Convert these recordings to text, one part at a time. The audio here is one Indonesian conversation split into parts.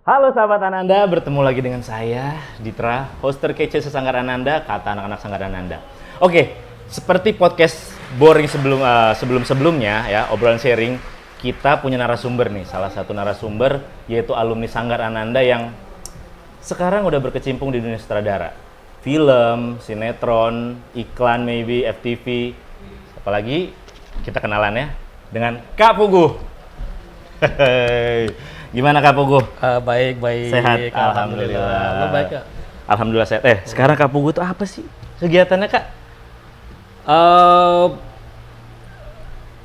Halo sahabat Ananda, bertemu lagi dengan saya, Ditra, hoster kece sesanggar Ananda, kata anak-anak sanggar Ananda. Oke, seperti podcast boring sebelum-sebelumnya ya, obrolan sharing, kita punya narasumber nih, salah satu narasumber yaitu alumni Sanggar Ananda yang sekarang udah berkecimpung di dunia sutradara. Film, sinetron, iklan maybe, FTV, apalagi kita kenalan ya dengan Kak Puguh. Gimana Kak Puguh? Baik. Sehat, alhamdulillah. Lo baik Kak? Alhamdulillah sehat. Sekarang Kak Puguh tuh apa sih kegiatannya Kak? Eh,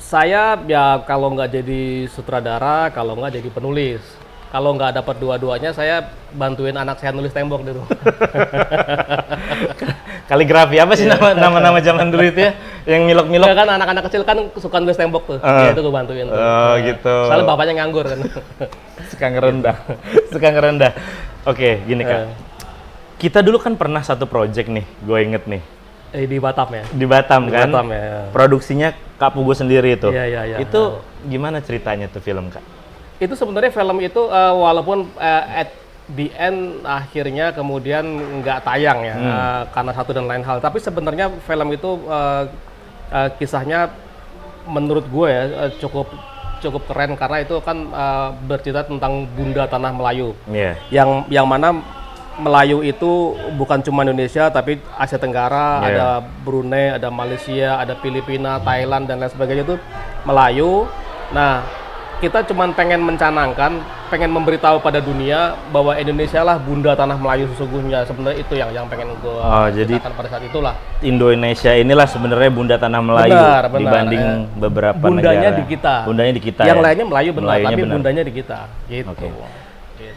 saya ya kalau nggak jadi sutradara, kalau nggak jadi penulis. Kalau nggak dapat dua-duanya, saya bantuin anak saya nulis tembok di rumah. Kaligrafi apa sih nama-nama zaman dulu itu ya? Yang milok-milok. Ya kan anak-anak kecil kan suka nulis tembok tuh. Ya itu gue bantuin tuh. Oh gitu. Soalnya bapaknya nganggur kan. Suka ngerendah. Oke, gini Kak. Kita dulu kan pernah satu project nih, gue inget nih. Di Batam ya. Di Batam Di kan? Batam ya. Produksinya Kak Puguh sendiri itu. Iya. Itu gimana ceritanya tuh film Kak? Itu sebenarnya film itu walaupun at the end akhirnya kemudian nggak tayang ya karena satu dan lain hal, tapi sebenarnya film itu kisahnya menurut gue ya cukup keren karena itu kan bercerita tentang Bunda Tanah Melayu. Iya. Yang mana Melayu itu bukan cuma Indonesia tapi Asia Tenggara, ada Brunei, ada Malaysia, ada Filipina, Thailand dan lain sebagainya itu Melayu. Nah, kita cuma pengen mencanangkan, pengen memberitahu pada dunia bahwa Indonesia lah Bunda Tanah Melayu sesungguhnya. Sebenarnya itu yang pengen gue jadi pada saat itulah. Indonesia inilah sebenarnya Bunda Tanah Melayu Benar. dibanding beberapa Bundanya negara. di kita. Bundanya di kita. Yang ya? lainnya Melayu benar, Melayunya tapi benar. bundanya di kita. Gitu. Oke.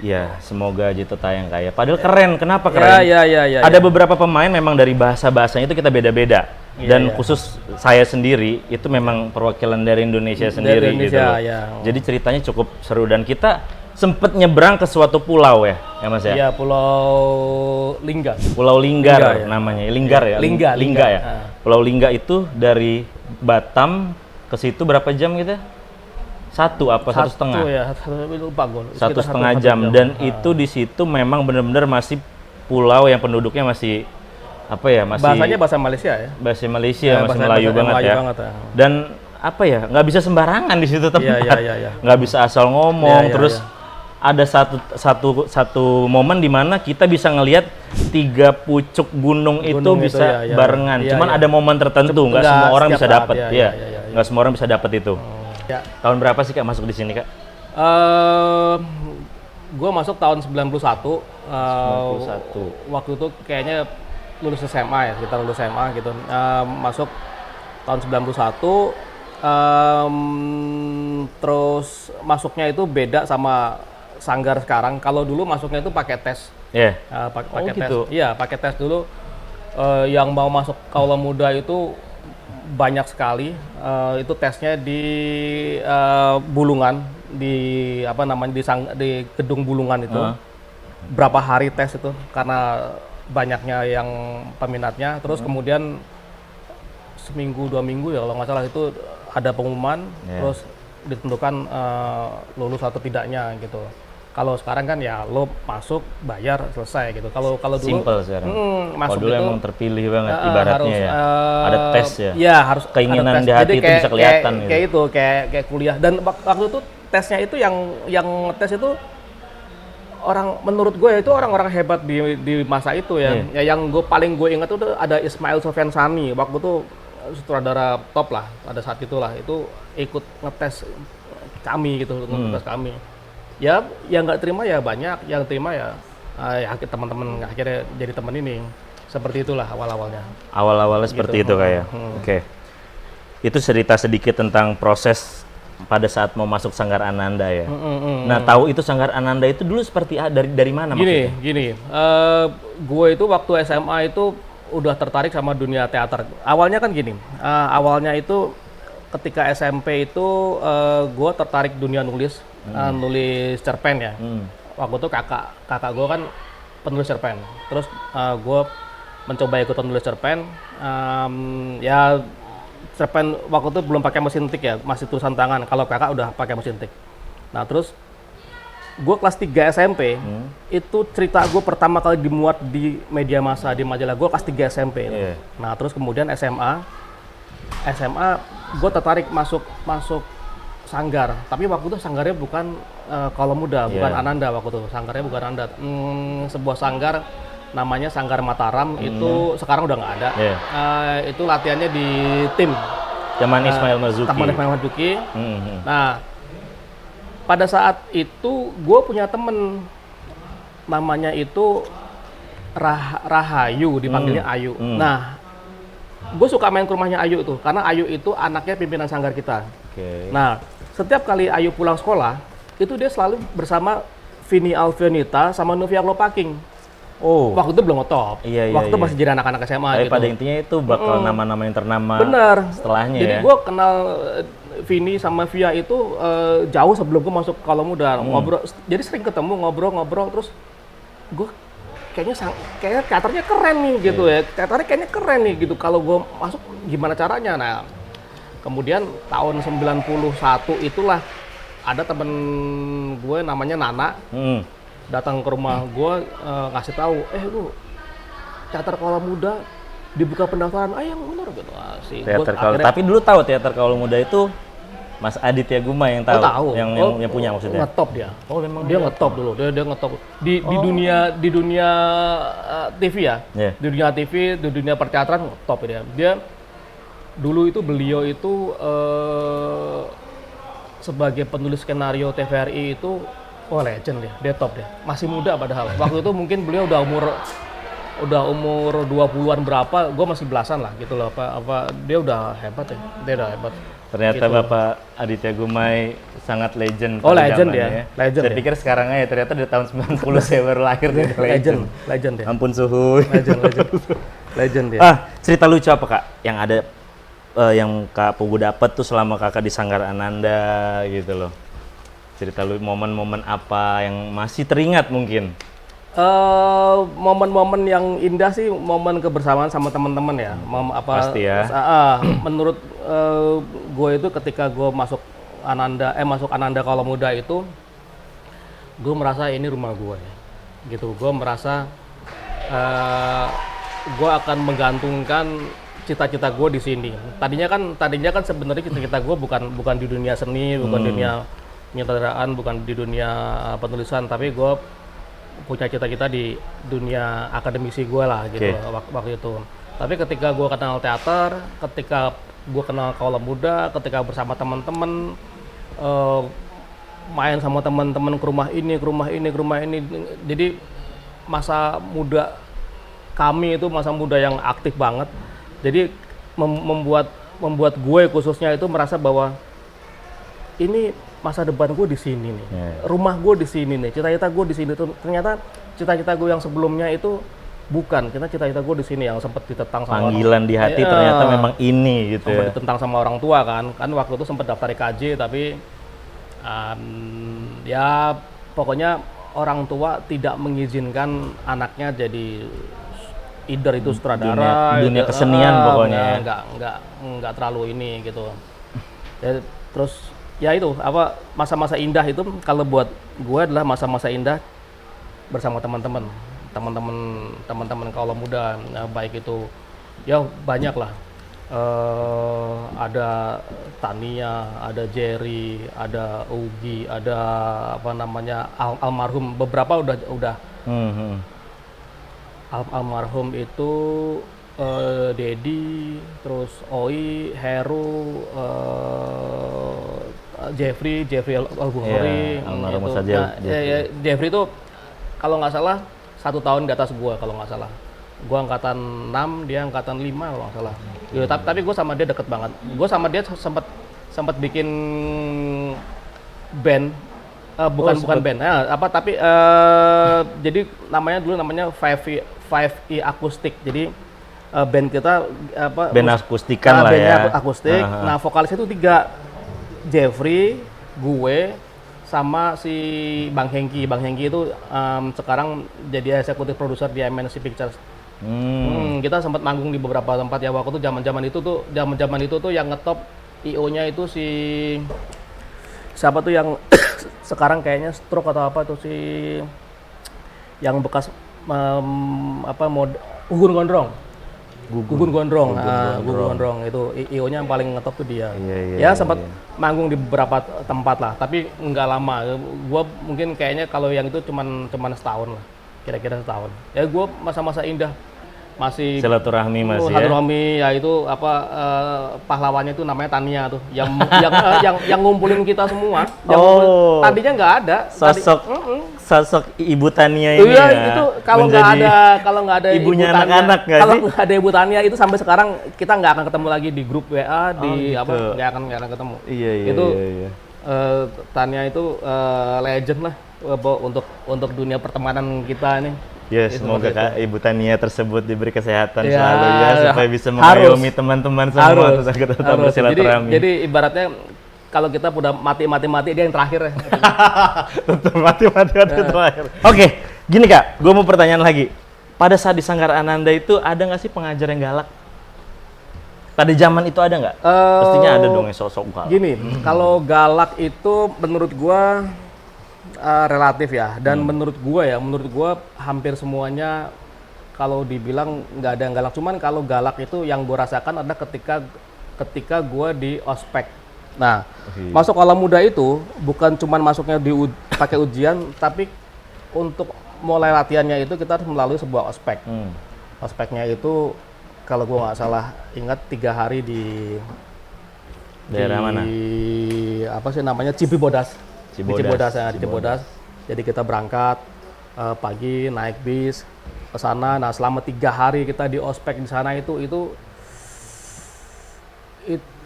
Ya, semoga aja itu tayang kaya. Padahal keren. Kenapa keren? Ya. Ada beberapa pemain memang dari bahasanya itu kita beda-beda. Dan khusus saya sendiri itu memang perwakilan dari Indonesia sendiri gitu. Jadi ceritanya cukup seru dan kita sempet nyebrang ke suatu pulau ya Mas ya? Iya, Pulau Lingga. Pulau Linggar Lingga, ya. namanya. Linggar ya? Lingga ya. Pulau Lingga itu dari Batam ke situ berapa jam gitu? Satu setengah? Ya, lupa gue. 1,5 jam. Dan itu di situ memang benar-benar masih pulau yang penduduknya masih Bahasanya bahasa Malaysia ya. Bahasa Malaysia, masih Melayu banget ya. Dan nggak bisa sembarangan di situ tempat. Iya. Nggak bisa asal ngomong. Terus ada satu momen di mana kita bisa ngelihat 3 pucuk gunung itu bisa barengan. Cuman ada momen tertentu, nggak semua orang bisa dapat. Nggak semua orang bisa dapat itu. Tahun berapa sih Kak masuk di sini Kak? Gue masuk tahun 91. 91. Waktu itu kayaknya lulus SMA ya, kita lulus SMA gitu. Masuk tahun 91. Terus masuknya itu beda sama Sanggar sekarang. Kalau dulu masuknya itu pakai tes. Iya. Pakai tes. Gitu. Iya, pakai tes dulu. Yang mau masuk Kaula Muda itu banyak sekali. Itu tesnya di Bulungan, di di gedung Bulungan itu. Berapa hari tes itu karena banyaknya yang peminatnya. Terus kemudian seminggu 2 minggu ya kalau nggak salah itu ada pengumuman, terus ditentukan lulus atau tidaknya gitu. Kalau sekarang kan ya lo masuk, bayar, selesai gitu. Kalau dulu simple sekarang. Masuk kalau dulu itu emang terpilih banget ibaratnya harus, ya. Ada tes ya. Iya, harus keinginan ada tes. di hati Jadi itu bisa kelihatan gitu. Kayak itu, kayak kuliah. Dan waktu itu tesnya itu yang tes itu menurut gue itu orang-orang hebat di masa itu ya. Ya yang paling gue ingat itu ada Ismail Sofyan Sani. Waktu itu sutradara top lah pada saat itulah. Itu ikut ngetes kami gitu, ngetes kami. Ya, yang nggak terima ya banyak, yang terima ya teman-teman akhirnya jadi teman ini. Seperti itulah awal-awalnya. Awal-awalnya seperti itu kayak. Oke. Itu cerita sedikit tentang proses pada saat mau masuk Sanggar Ananda ya. Nah, tahu itu Sanggar Ananda itu dulu seperti dari mana maksudnya? Gini. Gue itu waktu SMA itu udah tertarik sama dunia teater. Awalnya kan gini. Awalnya itu ketika SMP itu gue tertarik dunia nulis cerpen ya. Waktu itu kakak gue kan penulis cerpen. Terus gue mencoba ikut nulis cerpen. Ya cerpen waktu itu belum pakai mesin tik ya, masih tulisan tangan. Kalau kakak udah pakai mesin tik. Nah terus gue kelas 3 SMP, itu cerita gue pertama kali dimuat di media massa, di majalah gue kelas 3 SMP. Iya. Nah, terus kemudian SMA gue tertarik masuk sanggar. Tapi waktu itu sanggarnya bukan Kaula Muda, bukan Ananda waktu itu. Sanggarnya bukan Ananda. Sebuah sanggar namanya Sanggar Mataram, itu sekarang udah nggak ada. Itu latihannya di tim. Zaman Ismail Marzuki. Taman Ismail Marzuki. Nah, pada saat itu gue punya temen namanya itu Rahayu, dipanggilnya Ayu. Nah, gue suka main ke rumahnya Ayu itu karena Ayu itu anaknya pimpinan sanggar kita. Nah, setiap kali Ayu pulang sekolah itu dia selalu bersama Vini Alfianita sama Novia Klopaking. Waktu itu belum ngetop. Waktu itu masih jadi anak-anak SMA. Tapi gitu. pada intinya itu bakal nama-nama yang ternama. Bener. Setelahnya. Jadi gue kenal Vini sama Via itu jauh sebelum gue masuk Kaula Muda. Ngobrol, jadi sering ketemu ngobrol terus gue kayaknya teaternya keren nih gitu ya. Teaternya kayaknya keren nih gitu. Kalau gue masuk gimana caranya? Nah, kemudian tahun 91 itulah ada temen gue namanya Nana. Datang ke rumah gue ngasih tahu, lu teater Kaula Muda dibuka pendaftaran, yang benar gitu. Teater Kaula. Tapi dulu tahu teater Kaula Muda itu Mas Aditya Guma yang tahu, yang punya maksudnya. Ngetop dia. Memang dia ngetop dulu. Dia ngetop di dunia TV ya. Di dunia TV, di dunia perteateran ngetop dia. Dia dulu itu beliau itu sebagai penulis skenario TVRI itu legend dia top dia. Masih muda padahal. Waktu itu mungkin beliau udah umur 20-an berapa, gue masih belasan lah gitu loh. Dia udah hebat ya. Dia udah hebat. Ternyata gitu. Bapak Aditya Gumai sangat legend. Legend ya. Legend. Saya pikir sekarang aja, ternyata di tahun 90 saya baru lahir dia legend ya. Ampun suhu. Legend ya. Cerita lucu apa Kak yang ada yang Kak Pugu dapat tuh selama Kakak di Sanggar Ananda gitu loh. Cerita lu momen-momen apa yang masih teringat mungkin? Momen-momen yang indah sih momen kebersamaan sama teman-teman ya. Pasti ya. Menurut gue itu ketika gue masuk Ananda Kaula Muda itu, gue merasa ini rumah gue ya. Gitu. Gue merasa gue akan menggantungkan cita-cita gue di sini. Tadinya kan sebenarnya cita-cita gue bukan di dunia seni, bukan di dunia penyutradaraan, bukan di dunia penulisan, tapi gue punya cita-cita di dunia akademisi gue lah gitu waktu itu. Tapi ketika gue kenal teater, ketika gue kenal Kaula Muda, ketika bersama teman-teman main sama teman-teman ke rumah ini, jadi masa muda kami itu masa muda yang aktif banget. Jadi membuat gue khususnya itu merasa bahwa ini masa depan gue di sini nih, rumah gue di sini nih, cita-cita gue di sini. Ternyata cita-cita gue yang sebelumnya itu bukan, cita-cita gue di sini yang sempat ditentang sama panggilan di hati ternyata memang ini gitu. Sempat ditentang sama orang tua kan waktu itu sempat daftar IKJ tapi ya pokoknya orang tua tidak mengizinkan anaknya jadi either itu sutradara, dunia kesenian pokoknya. Nggak terlalu ini gitu. Ya, terus ya itu masa-masa indah itu kalau buat gue adalah masa-masa indah bersama teman-teman Kaula Muda. Baik itu ya banyak lah, ada Tania, ada Jerry, ada Ugi, ada almarhum beberapa udah almarhum itu Dedi, terus Oi, Heru, Jeffrey Al-Bukhari, Jeffrey itu kalau nggak salah 1 tahun di atas gua kalau nggak salah. Gua angkatan 6, dia angkatan 5 kalau nggak salah. Ya, tapi gua sama dia deket banget. Gua sama dia sempat bikin band, bukan band, jadi namanya 5E Acoustic. Jadi band kita band akustikan lah ya. Akustik. Nah, vokalisnya itu 3. Jeffrey, gue, sama si Bang Hengki. Bang Hengki itu sekarang jadi eksekutif produser di MNC Pictures. Kita sempat manggung di beberapa tempat ya. Waktu itu zaman-zaman itu tuh yang ngetop IO-nya itu siapa tuh yang sekarang kayaknya stroke atau apa tuh si yang bekas Gugun Gondrong. Gugun Gondrong, Gugun Gondrong itu IO-nya yang paling ngetop tuh dia. Ya sempat manggung di beberapa tempat lah, tapi nggak lama. Gua mungkin kayaknya kalau yang itu cuman setahun lah, kira-kira setahun. Ya gua masa-masa indah masih silaturahmi masih silaturahmi ya itu pahlawannya itu namanya Tania tuh yang ngumpulin kita semua. Tadinya nggak ada sosok Ibu Tania ini ya, ya, itu kalau nggak ada ibunya Ibu anak-anak Tania, kalau nggak ada Ibu Tania itu sampai sekarang kita nggak akan ketemu lagi di grup WA nggak akan ketemu. Iya. Tania itu legend lah untuk dunia pertemanan kita ini. Ya, semoga Ibu Tania tersebut diberi kesehatan selalu ya, supaya bisa mengayomi teman-teman semua terus tetap bersilaturahmi. Jadi ibaratnya kalau kita udah mati dia yang terakhir ya. Tetap mati terakhir. Oke, gini Kak, gue mau pertanyaan lagi. Pada saat di Sanggar Ananda itu ada nggak sih pengajar yang galak? Pada zaman itu ada nggak? Pastinya ada dong yang sosok galak. Gini, kalau galak itu menurut gua relatif ya, dan menurut gua hampir semuanya kalau dibilang nggak ada yang galak. Cuman kalau galak itu yang gua rasakan ada ketika gua di ospek. Nah, masuk Aula Muda itu bukan cuman masuknya pakai ujian, tapi untuk mulai latihannya itu kita harus melalui sebuah ospek. Ospeknya itu kalau gua nggak salah ingat 3 hari di daerah mana? Apa sih namanya, Cibodas. Di Cibodas. Jadi kita berangkat pagi naik bis ke sana. Nah, selama 3 hari kita di ospek di sana itu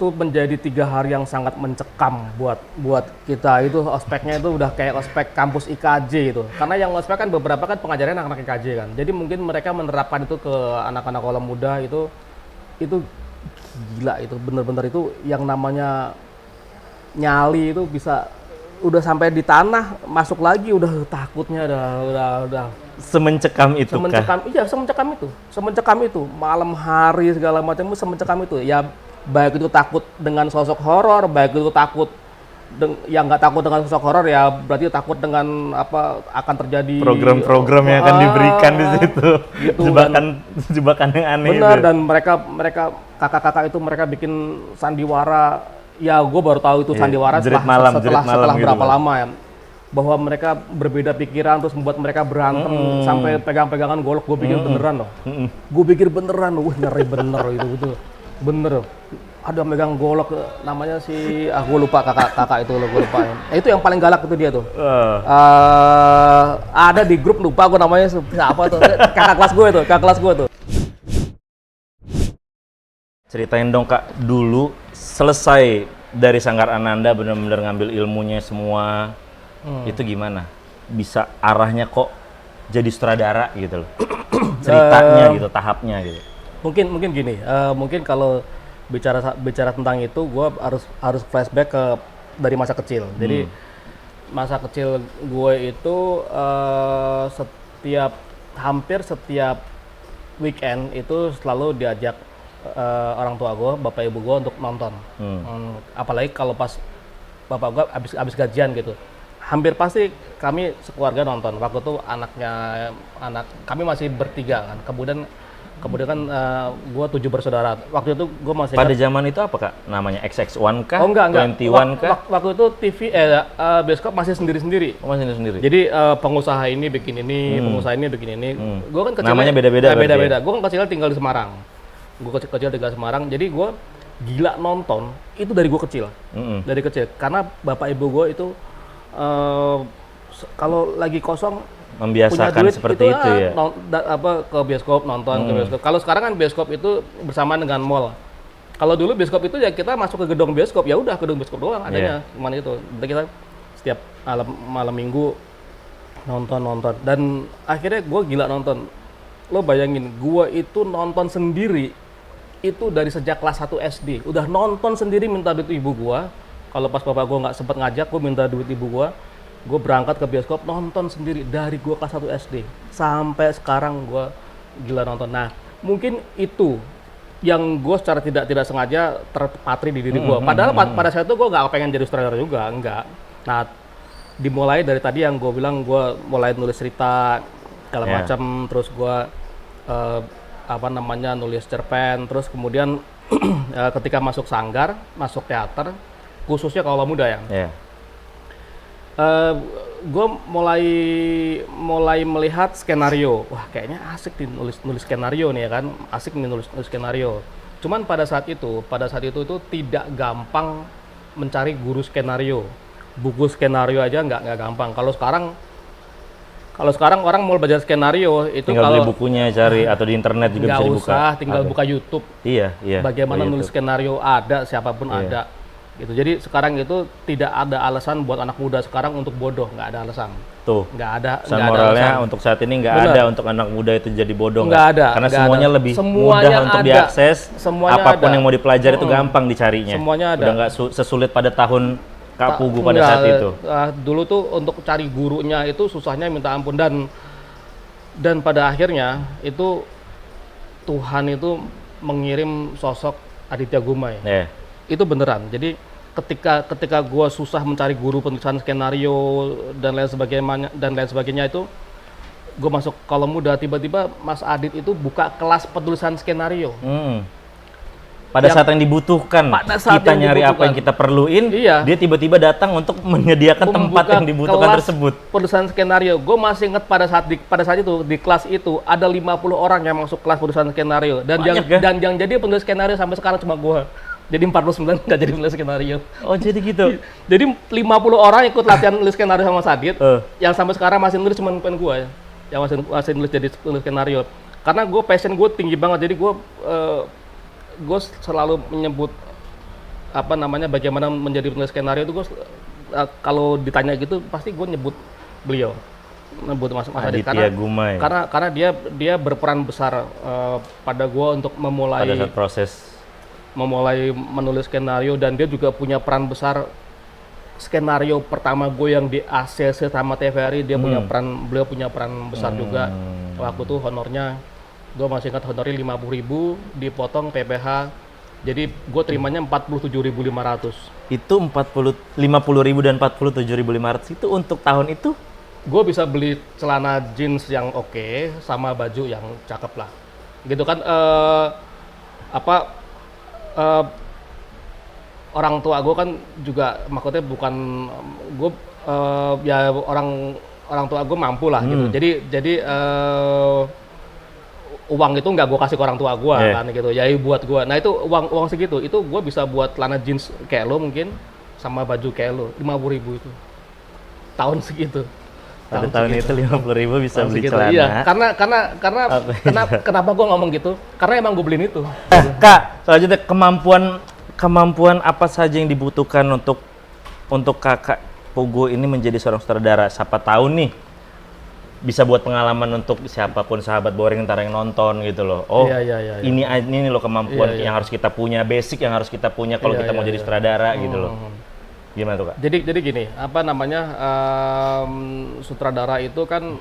menjadi 3 hari yang sangat mencekam buat kita. Itu ospeknya itu udah kayak ospek kampus IKJ itu. Karena yang ospek kan beberapa kan pengajarnya anak-anak IKJ kan. Jadi mungkin mereka menerapkan itu ke anak-anak Aula Muda itu gila, itu bener-bener itu yang namanya nyali itu bisa udah sampai di tanah masuk lagi udah takutnya udah semencekam itu semencekam itu malam hari segala macam itu semencekam itu ya, baik itu takut dengan sosok horor, baik itu takut yang nggak takut dengan sosok horor ya berarti takut dengan apa akan terjadi program-program yang akan diberikan di situ gitu, jebakan yang aneh benar itu. Dan mereka kakak-kakak itu mereka bikin sandiwara. Ya, gue baru tahu itu sandiwara setelah berapa gitu lama ya, bahwa mereka berbeda pikiran terus membuat mereka berantem sampai pegang-pegangan golok. Gue pikir beneran loh, wah ngeri bener itu bener. Ada megang golok namanya si gue lupa kakak itu loh, gue lupa. Itu yang paling galak itu dia tuh. Ada di grup lupa gue namanya siapa tuh, kakak kelas gue tuh. Ceritain dong Kak, dulu selesai dari Sanggar Ananda benar-benar ngambil ilmunya semua, itu gimana? Bisa arahnya kok jadi sutradara gitu loh, ceritanya gitu, tahapnya gitu. Mungkin gini, mungkin kalau bicara tentang itu, gue harus flashback dari masa kecil. Jadi masa kecil gue itu hampir setiap weekend itu selalu diajak orang tua gue, bapak ibu gue untuk nonton. Apalagi kalau pas bapak gue abis gajian gitu, hampir pasti kami sekeluarga nonton. Waktu itu anak kami masih bertiga kan. Kemudian kan gue 7 bersaudara. Waktu itu gue masih pada zaman itu apa Kak? Namanya XX1 kah? Oh enggak. 21 kah? Waktu itu TV bioskop masih sendiri-sendiri. Oh, masih sendiri. Jadi pengusaha ini bikin ini, pengusaha ini bikin ini. Gue kan kecilnya namanya beda-beda. Gue kan kecilnya tinggal di Semarang. Jadi gue gila nonton itu dari gue kecil. Dari kecil. Karena bapak ibu gue itu kalau lagi kosong membiasakan duit, seperti itu ya. Ke bioskop nonton ke bioskop. Kalau sekarang kan bioskop itu bersamaan dengan mall. Kalau dulu bioskop itu ya kita masuk ke gedung bioskop, ya udah gedung bioskop doang adanya. Cuman itu. Berarti kita setiap malam minggu nonton dan akhirnya gue gila nonton. Lo bayangin, gue itu nonton sendiri itu dari sejak kelas 1 SD. Udah nonton sendiri, minta duit ibu gue. Kalau pas bapak gue nggak sempat ngajak, gue minta duit ibu gue. Gue berangkat ke bioskop, nonton sendiri dari gue kelas 1 SD. Sampai sekarang gue gila nonton. Nah, mungkin itu yang gue secara tidak sengaja terpatri di diri gue. Padahal pada saat itu gue nggak pengen jadi sutradara juga, enggak. Nah, dimulai dari tadi yang gue bilang, gue mulai nulis cerita segala Yeah. macam, terus gue nulis cerpen, terus kemudian ketika masuk sanggar, masuk teater, khususnya Kaula Muda ya, Yeah. gue mulai melihat skenario. Wah, kayaknya asik nih nulis skenario nih ya kan, asik nih nulis skenario. Cuman pada saat itu itu tidak gampang mencari guru skenario. Buku skenario aja nggak gampang. Kalau sekarang orang mau belajar skenario itu Tinggal beli kalau bukunya, cari atau di internet juga nggak bisa dibuka. usah, tinggal Oke. buka YouTube. Iya. Bagaimana Oh, nulis YouTube. skenario ada, siapapun Iya. ada. Gitu. Jadi sekarang itu tidak ada alasan buat anak muda sekarang untuk bodoh, nggak ada alasan. Tuh. Nggak ada Pesan nggak ada moralnya alasan. untuk saat ini nggak Benar. ada untuk anak muda itu jadi bodoh. Nggak ada, Karena nggak semuanya ada. lebih Semuanya mudah untuk ada. diakses. Semuanya Apapun ada. yang mau dipelajari itu gampang dicarinya. Semuanya ada. Udah nggak sesulit pada tahun Kak Pugu pada Nggak, saat itu. dulu tuh untuk cari gurunya itu susahnya minta ampun, dan pada akhirnya itu Tuhan itu mengirim sosok Aditya Gumai. Ya. Itu beneran. Jadi ketika gua susah mencari guru penulisan skenario dan lain sebagainya itu gue masuk Kaula Muda, tiba-tiba Mas Adit itu buka kelas penulisan skenario. Pada Yang- saat yang dibutuhkan, pada saat kita yang nyari apa dibutuhkan. yang kita perluin, Iya. dia tiba-tiba datang untuk menyediakan tempat Membuka yang dibutuhkan kelas tersebut. penulisan skenario. Gue masih ingat pada saat itu di kelas itu ada 50 orang yang masuk kelas penulisan skenario, dan Banyak, ya? yang jadi penulis skenario sampai sekarang cuma gue. Jadi 49 nggak jadi penulis skenario. Oh jadi gitu. Jadi 50 orang ikut latihan nulis skenario sama Sadit. Yang sampai sekarang masih nulis cuma pen gue ya. Yang masih nulis jadi penulis skenario. Karena gue passion gue tinggi banget. Jadi gue selalu menyebut bagaimana menjadi penulis skenario itu gue kalau ditanya gitu pasti gue nyebut beliau, nyebut Mas Adit, Aditya Gumai. karena dia berperan besar pada gue untuk Pada saat proses. memulai menulis skenario, dan dia juga punya peran besar. Skenario pertama gue yang di ACC sama TVRI dia beliau punya peran besar juga. Waktu itu honornya gue masih ingat, honornya 50.000 dipotong PPh, jadi gue terimanya 47.500. Itu 50.000 dan 47.500 itu untuk tahun itu? Gue bisa beli celana jeans yang oke sama baju yang cakep lah, gitu kan. Orang tua gue kan juga maksudnya bukan gue ya orang tua gue mampu lah gitu. Jadi uang itu nggak gue kasih ke orang tua gue kan gitu. Jadi buat gue. Nah itu uang segitu itu gue bisa buat celana jeans kayak lo mungkin sama baju kayak lo 50.000 itu tahun segitu. Pada tahun itu 50.000 bisa beli Segitu. celana. Iya, kenapa gue ngomong gitu? Karena emang gue beliin itu. Kak, selanjutnya kemampuan apa saja yang dibutuhkan untuk Kakak Pugu ini menjadi seorang sutradara? Siapa tahu nih bisa buat pengalaman untuk siapapun sahabat boring ntar yang nonton gitu loh. Oh, Iya. ini loh kemampuan Iya. yang harus kita punya, basic yang harus kita punya kalau Iya, kita mau iya, jadi iya. sutradara gitu loh. Gimana tuh Kak? Jadi gini, sutradara itu kan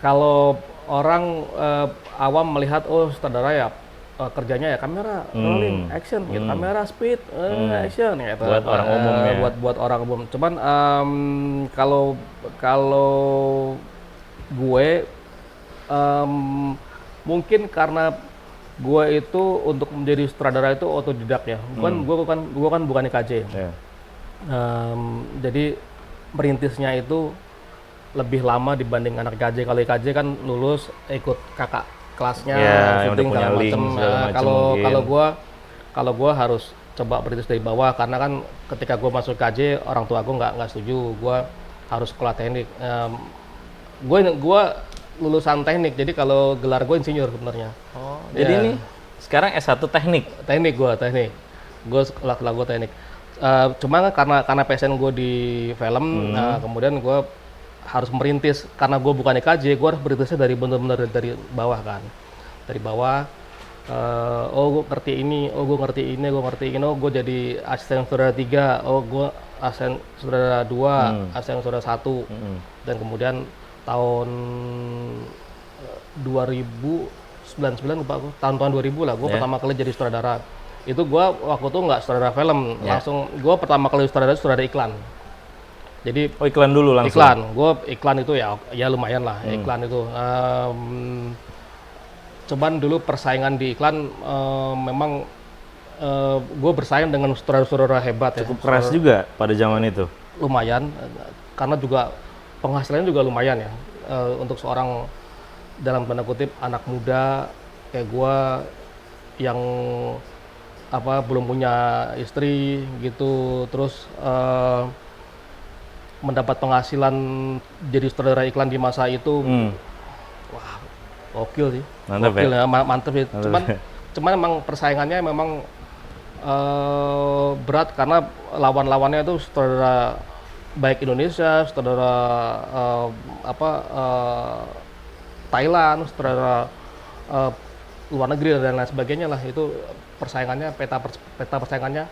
kalau orang awam melihat, oh sutradara ya kerjanya ya kamera, rolling, action, gitu, kamera, speed, action, gitu. Buat orang umum ya. Buat orang umum. Cuman kalau gue mungkin karena gue itu untuk menjadi sutradara itu otodidak ya. Gue kan bukan IKJ. Yeah. Jadi merintisnya itu lebih lama dibanding anak IKJ. Kalau IKJ kan lulus ikut kakak kelasnya, yang udah syuting punya segala link macem. segala macem mungkin. Kalau gua harus coba merintis dari bawah, karena kan ketika gua masuk IKJ orang tua gua nggak setuju. Gua harus sekolah teknik. Gua lulusan teknik, jadi kalau gelar gue insinyur sebenarnya. Oh, jadi ini sekarang S1 teknik. Teknik. Gue sekolah gue teknik. Cuma karena passion gue di film, kemudian gue harus merintis. Karena gue bukan IKJ, gue harus merintisnya benar-benar dari bawah kan. Dari bawah. Gue ngerti ini, gue ngerti ini, oh gue jadi asisten sutradara 3, oh gue asisten sutradara 2, asisten sutradara 1, dan kemudian tahun 2099 lupa aku, tahun 2000 lah, gue pertama kali jadi sutradara. Itu gue waktu itu nggak sutradara film, langsung gue pertama kali sutradara iklan. Jadi Oh, iklan dulu langsung. iklan itu ya lumayan lah iklan itu. Cuman dulu persaingan di iklan memang gue bersaing dengan saudara-saudara hebat Cukup keras juga pada zaman itu. lumayan karena juga penghasilannya juga lumayan ya untuk seorang dalam tanda kutip anak muda kayak gue yang belum punya istri gitu terus mendapat penghasilan jadi sutradara iklan di masa itu wah gokil sih. Mantap Gokil ya? Mantep sih. Cuman emang persaingannya memang berat karena lawan-lawannya itu sutradara baik Indonesia, sutradara Thailand, sutradara luar negeri dan lain sebagainya lah. Itu persaingannya peta persaingannya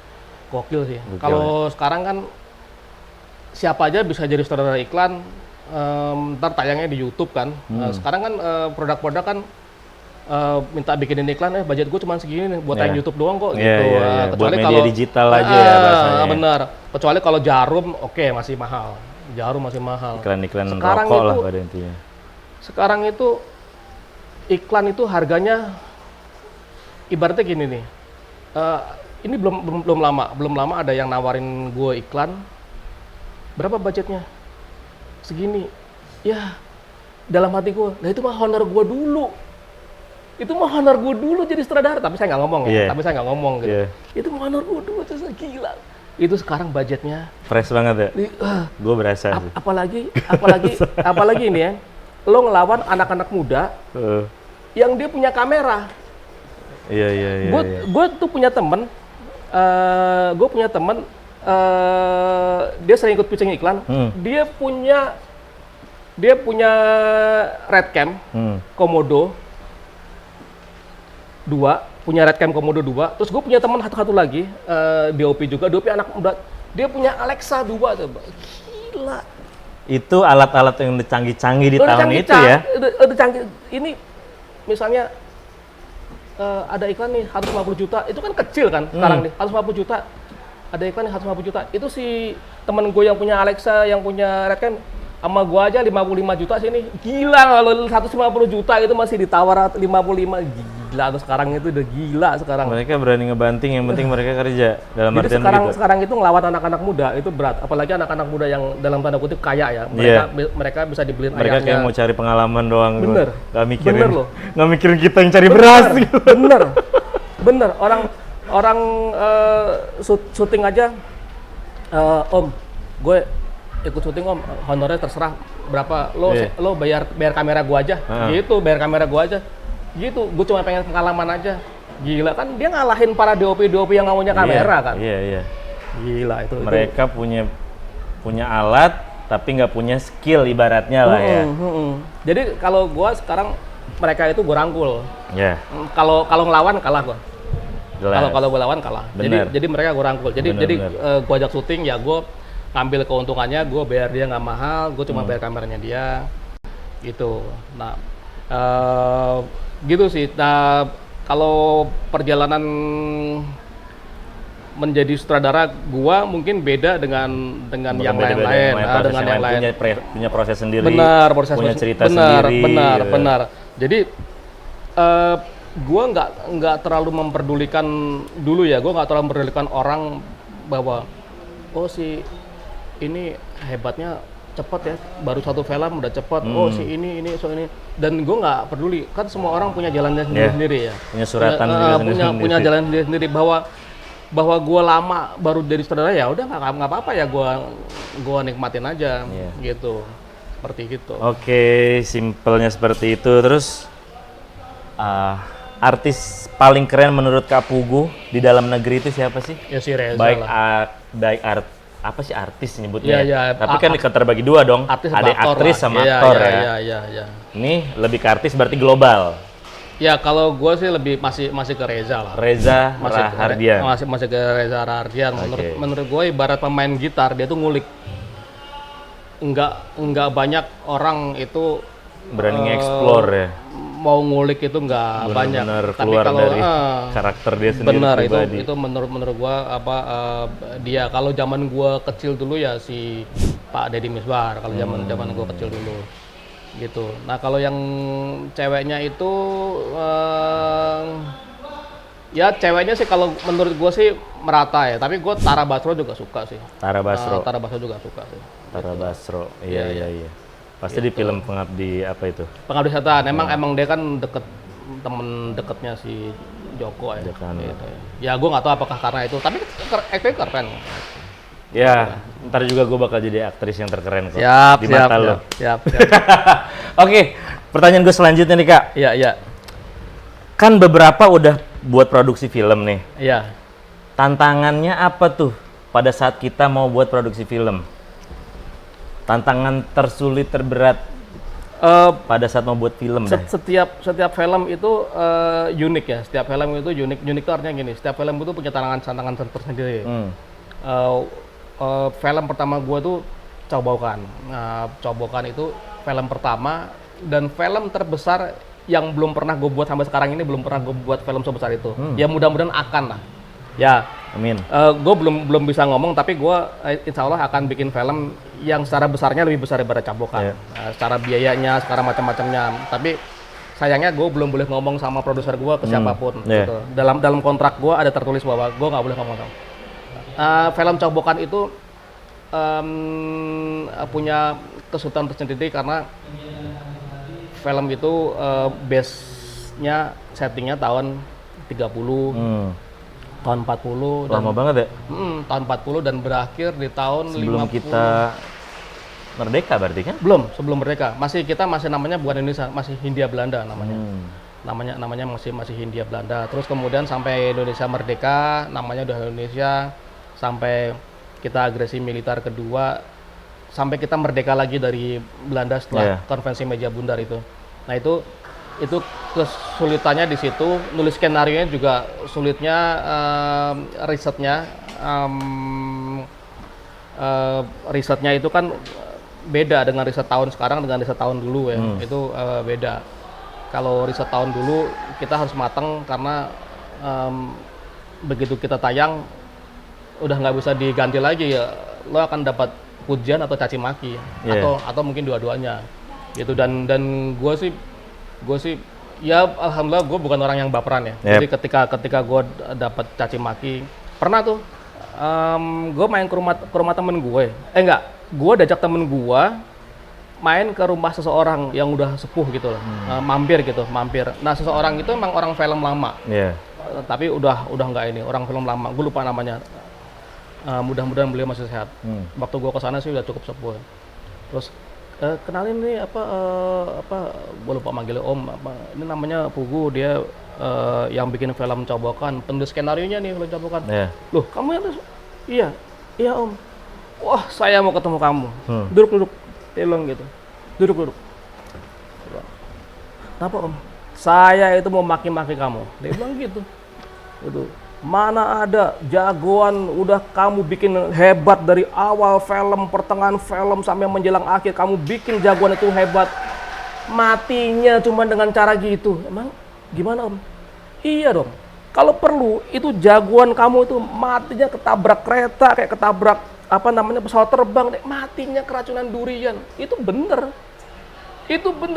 gokil sih. Kalau sekarang kan siapa aja bisa jadi sutradara iklan, ntar tayangnya di YouTube kan. Sekarang kan produk-produk kan minta bikinin iklan, budget gue cuma segini nih, buat tayang YouTube doang kok gitu. Kecuali kalau digital aja ya bahasanya. Bener. Kecuali kalau Jarum, masih mahal. Jarum masih mahal. Iklan-iklan rokok lah pada intinya. Sekarang itu iklan itu harganya ibaratnya gini nih. Ini belum lama ada yang nawarin gue iklan. Berapa budgetnya? Segini. Ya, dalam hati gue, nah itu mah honor gue dulu. Itu mah honor gue dulu jadi sutradara, tapi saya nggak ngomong ya. Tapi saya nggak ngomong gitu. Itu mah honor gue dulu, itu gila. Itu sekarang budgetnya fresh banget ya. Gue berasa sih. Apalagi ini ya. Lo ngelawan anak-anak muda yang dia punya kamera. Iya. Gue tuh punya temen, dia sering ikut pitching iklan. Dia punya red cam Komodo 2, punya red cam Komodo 2. Terus gue punya teman satu lagi, DOP juga, DOP anak muda. Dia punya Alexa 2 tuh. Gila. Itu alat-alat yang udah canggih-canggih di tahun itu ya. Udah canggih. Ini misalnya ada iklan nih 150 juta, itu kan kecil kan sekarang nih, 150 juta. Ada iklan nih 150 juta. Itu si temen gue yang punya Alexa, yang punya red cam, sama gue aja 55 juta sini. Gila, kalau 150 juta itu masih ditawar 55. Gila tuh sekarang itu udah gila sekarang. Mereka berani ngebanting, yang penting mereka kerja dalam artian begitu. Sekarang itu ngelawan anak-anak muda itu berat, apalagi anak-anak muda yang dalam tanda kutip kaya ya. Mereka bisa dibeliin ayahnya. Mereka kayak mau cari pengalaman doang. Bener. Gak mikirin. Bener loh. Gak mikirin kita yang cari beras. Bener. Orang syuting aja, Om, gue ikut syuting Om, honornya terserah berapa, lo bayar kamera gue aja, gitu, bayar kamera gue aja, gitu, gue cuma pengen pengalaman aja. Gila kan, dia ngalahin para DOP yang nggak punya kamera kan. Iya. Gila itu. Mereka punya alat, tapi nggak punya skill ibaratnya lah ya. Jadi kalau gue sekarang mereka itu gue rangkul. Kalau ngelawan kalah gue. Kalau gue lawan kalah. Jadi mereka gue rangkul. Jadi gue ajak syuting ya gue ngambil keuntungannya, gue bayar dia nggak mahal, gue cuma bayar kameranya dia, gitu. Nah, gitu sih. Nah, kalau perjalanan menjadi sutradara gue mungkin beda dengan yang lain-lain. Dengan yang lain punya proses sendiri. Benar, punya cerita sendiri. Benar. Jadi gue nggak terlalu memperdulikan dulu ya. Gue nggak terlalu memperdulikan orang bahwa si ini hebatnya cepet ya, baru satu film udah cepet. Si ini, dan gue nggak peduli, kan semua orang punya jalannya sendiri ya. Punya suratan punya jalan sendiri bahwa gue lama baru jadi sutradara ya udah nggak apa-apa ya, gue nikmatin aja gitu, seperti gitu. Oke, simpelnya seperti itu. Terus artis paling keren menurut Kak Pugu di dalam negeri itu siapa sih? Ya si Reza baik apa sih artis nyebutnya? Iya. Tapi kan terbagi dua dong. Ada aktris sama aktor ya. Iya. Ini lebih ke artis berarti global. Ya kalau gue sih lebih masih ke Reza lah. Reza Rahardian. Masih ke Reza Rahardian. Menurut gue ibarat pemain gitar, dia tuh ngulik. Enggak banyak orang itu berani nge-explore ya. Mau ngulik itu nggak banyak. Tapi kalau dari karakter dia sendiri pribadi. Itu menurut gua dia kalau zaman gua kecil dulu ya si Pak Deddy Miswar kalau zaman gue kecil dulu gitu. Nah kalau yang ceweknya itu ya ceweknya sih kalau menurut gue sih merata ya, tapi gue Tara Basro juga suka sih. Tara Basro. Tara Basro juga suka sih. Tara Basro. Iya, Iya, iya. Pasti di film Pengabdi apa itu? Pengabdi Setan, emang dia kan temen deketnya si Joko ya. Dekan. Gitu. Ya gue nggak tahu apakah karena itu, tapi acting keren. Ya, ntar juga gue bakal jadi aktris yang terkeren kok. Siap, di mata lo. siap. Oke, pertanyaan gue selanjutnya nih Kak. Iya. Kan beberapa udah buat produksi film nih. Iya. Tantangannya apa tuh pada saat kita mau buat produksi film? Tantangan tersulit, terberat pada saat mau buat film deh. Setiap film itu unik ya. Setiap film itu unik. Unik itu artinya gini. Setiap film itu punya tantangan tersendiri. Film pertama gue tuh Cobokan. Cobokan itu film pertama dan film terbesar yang belum pernah gue buat sampai sekarang ini, belum pernah gue buat film sebesar itu. Ya mudah-mudahan akan lah. Ya. Amin. Gue belum bisa ngomong, tapi gue insya Allah akan bikin film yang secara besarnya lebih besar daripada Cobokan. Secara biayanya, secara macam-macamnya. Tapi sayangnya gue belum boleh ngomong sama produser gue ke siapapun. Gitu. Dalam kontrak gue ada tertulis bahwa gue nggak boleh ngomong sama. Film Cobokan itu punya kesulitan tersendiri karena film itu base-nya settingnya tahun 30, tahun 40. Lama banget ya? Tahun 40 dan berakhir di tahun sebelum 50. kita merdeka berarti kan? Sebelum merdeka. Kita masih namanya bukan Indonesia, masih Hindia Belanda namanya. Namanya masih Hindia Belanda. Terus kemudian sampai Indonesia merdeka, namanya udah Indonesia. Sampai kita agresi militer kedua, sampai kita merdeka lagi dari Belanda setelah konvensi Meja Bundar itu. Nah itu kesulitannya di situ. Nulis skenario-nya juga sulitnya, risetnya itu kan beda dengan riset tahun sekarang dengan riset tahun dulu ya. Itu beda. Kalau riset tahun dulu kita harus matang karena begitu kita tayang udah nggak bisa diganti lagi ya, lo akan dapat pujian atau caci maki atau mungkin dua-duanya gitu. Dan gue sih ya alhamdulillah gue bukan orang yang baperan ya. Jadi ketika gue dapat caci maki, pernah tuh gue main ke rumah temen gue, gue diajak temen gue main ke rumah seseorang yang udah sepuh gitu loh, mampir. Nah seseorang itu emang orang film lama, tapi udah nggak ini, orang film lama, gue lupa namanya. Mudah-mudahan beliau masih sehat. Waktu gue kesana sih udah cukup sepuh. Terus kenalin nih gue lupa manggilnya Om. Ini namanya Pugu, dia yang bikin film Cobokan, penulis skenario-nya nih film Cobokan. Loh kamu yang iya Om. Wah saya mau ketemu kamu. Duduk. Dia bilang gitu. Duduk. Kenapa Om? Saya itu mau maki-maki kamu. Dia bilang gitu. Mana ada jagoan udah kamu bikin hebat dari awal film, pertengahan film sampai menjelang akhir, kamu bikin jagoan itu hebat, matinya cuma dengan cara gitu. Emang gimana Om? Iya dong, kalau perlu itu jagoan kamu itu matinya ketabrak kereta, kayak ketabrak pesawat terbang, matinya keracunan durian. Itu bener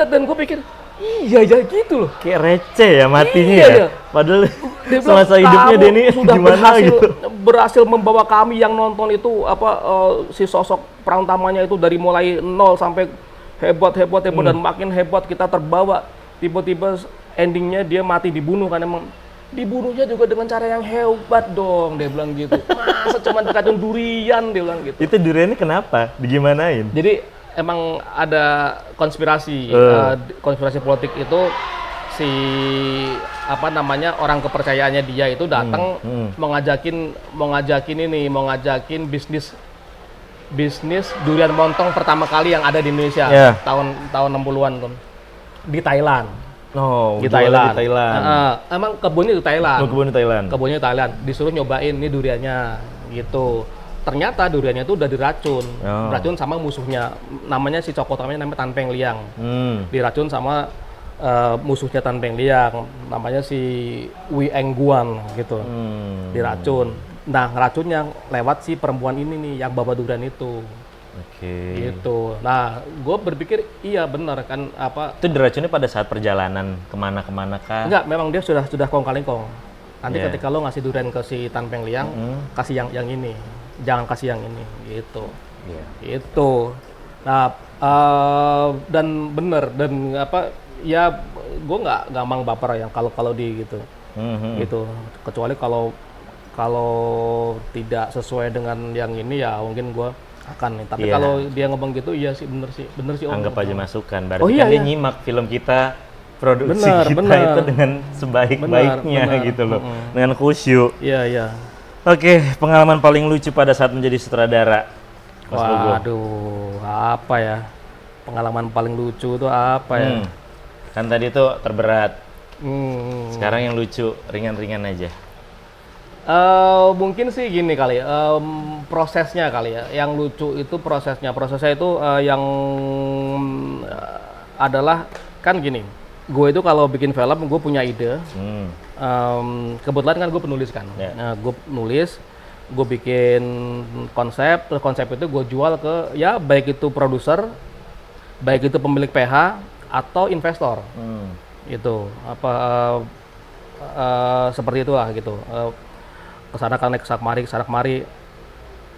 dan gue pikir iya gitu loh. Kayak receh ya matinya ya. Padahal dia semasa hidupnya Denny sudah gimana berhasil membawa kami yang nonton itu si sosok peran utamanya itu dari mulai nol sampai hebat dan makin hebat kita terbawa. Tiba-tiba endingnya dia mati dibunuh kan, emang dibunuhnya juga dengan cara yang hebat dong, dia bilang gitu. Masa cuma kacun durian, dia bilang gitu. Itu duriannya kenapa? Digimanain? Jadi emang ada konspirasi politik itu, si orang kepercayaannya dia itu datang mau ngajakin bisnis durian montong pertama kali yang ada di Indonesia tahun 60-an tuh di Thailand. Di Thailand. Emang kebunnya di Thailand. Kebunnya di Thailand. Disuruh nyobain nih duriannya gitu. Ternyata duriannya itu udah diracun, diracun sama musuhnya, namanya si cokot namanya Tan Peng Liang, diracun sama musuhnya Tan Peng Liang, namanya si Wei Eng Guan gitu, diracun. Nah racunnya lewat si perempuan ini nih yang bawa durian itu, Oke. gitu. Nah, gue berpikir iya benar kan apa? Itu diracuni pada saat perjalanan kemana-kemana kah? Enggak, memang dia sudah kong kali kong. Nanti Iya. ketika lo ngasih durian ke si Tan Peng Liang, kasih yang ini, jangan kasih yang ini, gitu. Iya. Itu. Nah, dan bener dan apa? Ya, gue nggak gampang baper yang kalau di gitu, gitu. Kecuali kalau tidak sesuai dengan yang ini ya mungkin gue akan nih. Tapi Iya. kalau dia ngomong gitu, iya sih bener sih Om. Anggap aja masukan. Berarti Oh, iya, kan dia iya. nyimak film kita, produksi Bener, kita bener. itu dengan sebaik-baiknya Bener, gitu loh. Dengan khusyuk. Iya, iya. Oke, pengalaman paling lucu pada saat menjadi sutradara, Mas Bogo. Waduh, apa ya? Pengalaman paling lucu itu apa ya? Kan tadi itu terberat. Sekarang Sekarang yang lucu, ringan-ringan aja. mungkin sih gini kali, prosesnya kali ya. Yang lucu itu prosesnya. Prosesnya itu yang adalah kan gini. Gue itu kalau bikin film, gue punya ide. Kebetulan kan gue penulis kan. Ya. Nah, gue nulis, gue bikin konsep, terus konsep itu gue jual ke ya baik itu produser, baik itu pemilik PH atau investor. Itu apa seperti itulah gitu. Kesana kemari.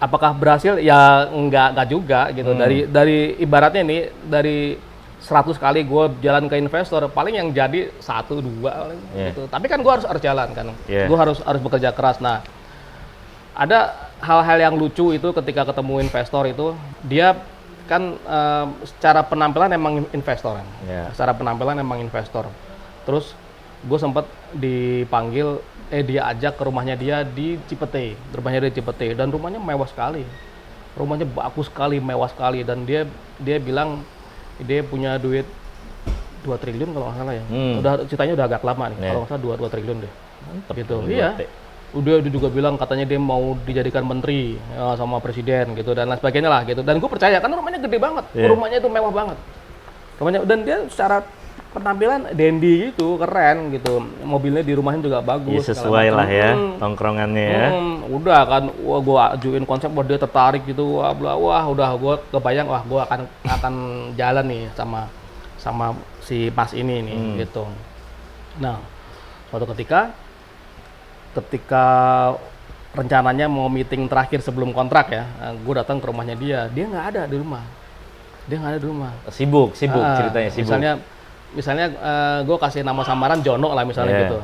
Apakah berhasil? Ya enggak juga gitu. Dari ibaratnya nih dari 100 kali gue jalan ke investor, paling yang jadi 1-2 gitu. Tapi kan gue harus jalan kan. Gue harus bekerja keras. Nah, ada hal-hal yang lucu itu ketika ketemu investor itu, dia kan secara penampilan emang investor kan. Secara penampilan emang investor. Terus gue sempat dipanggil, dia ajak ke rumahnya dia di Cipete. Rumahnya dia di Cipete dan rumahnya mewah sekali. Rumahnya bagus sekali, mewah sekali, dan dia bilang dia punya duit 2 triliun kalau nggak salah ya. Ceritanya udah agak lama nih. Kalau nggak salah 2 triliun deh. Mantep. Gitu. Iya. Dia juga bilang katanya dia mau dijadikan menteri ya, sama presiden gitu dan lain sebagainya lah gitu. Dan gue percaya karena rumahnya gede banget. Rumahnya itu mewah banget. Rumahnya, dan dia secara penampilan dandy gitu, keren gitu. Mobilnya di rumahnya juga bagus. Ya, sesuai lah ya tongkrongannya ya. Udah kan, wah gue ajuin konsep, wah dia tertarik gitu, wah udah gue kebayang, wah gue akan jalan nih sama si Mas ini nih gitu. Nah, suatu ketika rencananya mau meeting terakhir sebelum kontrak ya, gue datang ke rumahnya dia nggak ada di rumah. Sibuk ceritanya sibuk. Misalnya gue kasih nama samaran Jono lah misalnya gitu.